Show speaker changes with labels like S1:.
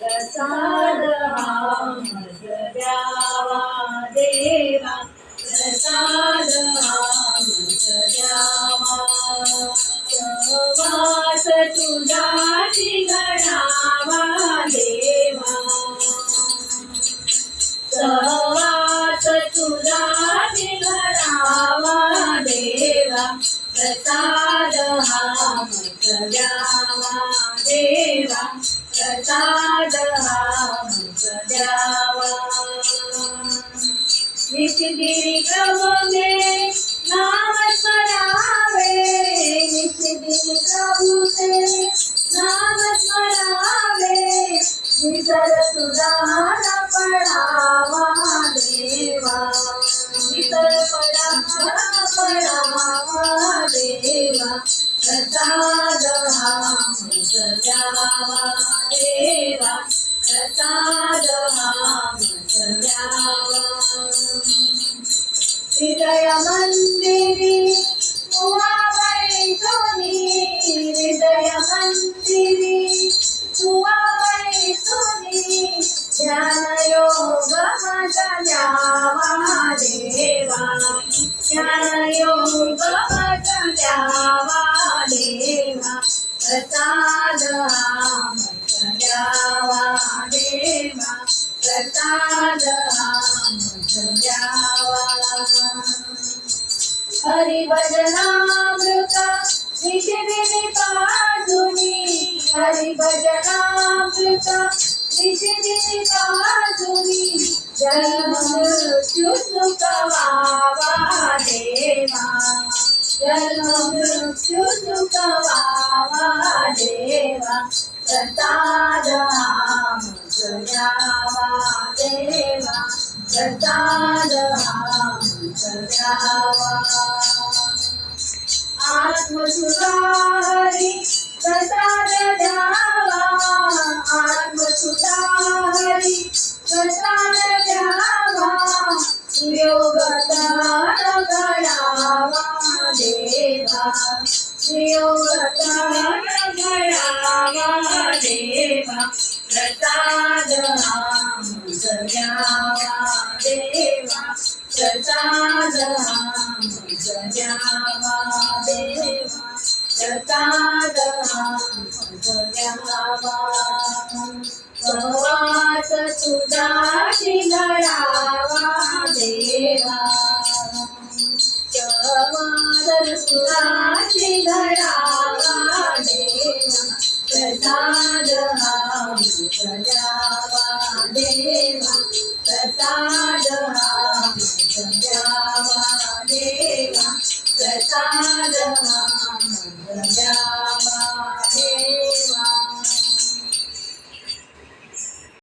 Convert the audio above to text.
S1: प्रसाद हा मज द्यावा देवा, प्रसाद हा मज द्यावा. सहवास तुझाची घडावा देवा, सहवास तुझाची घडावा देवा, प्रसाद हा मज द्यावा देवा, प्रसाद हा मज द्यावा. नित्यगिरी प्रभुने नाम स्मरावे, नित्यगिरी प्रभुचे नाम स्मरावे, विसर तुझा न पडावा देवा, विसर पडावा देवा, प्रसाद हा मज द्यावा देवा, प्रसाद हा मज द्यावा. हृदय मंदिरी तुवा बैसोनी, हृदय मंदिरी तुवा बैसोनी, ध्यान योग माझा द्यावा देवा, ध्यान योग माझा द्यावा देवा, प्रसाद हा मज द्यावा देवा, प्रसाद हा मज द्यावा. हरि भजनामृत निशिदिनी पाजुनी, हरि भजनामृत निशिदिनी पाजुनी, जन्म मृत्यू सुखवावा देवा, जन्म मृत्यू सुखवावा देवा, प्रसाद हा मज द्यावा देवा, प्रसाद हा मज द्यावा. आत्मसुधारी प्रसाद द्यावा, आत्मसुधारी प्रसाद द्यावा, योगदान घडावा देवा, योगदान घडावा देवा, प्रसाद हा मज द्यावा देवा, प्रसाद हा मज द्यावा देवा, प्रसाद हा मज द्यावा. सहवास तुझाची घडावा देवा, सहवास तुझाची घडावा देवा, प्रसाद हा मज द्यावा देवा, प्रसाद हा मज द्यावा देवा, प्रसाद हा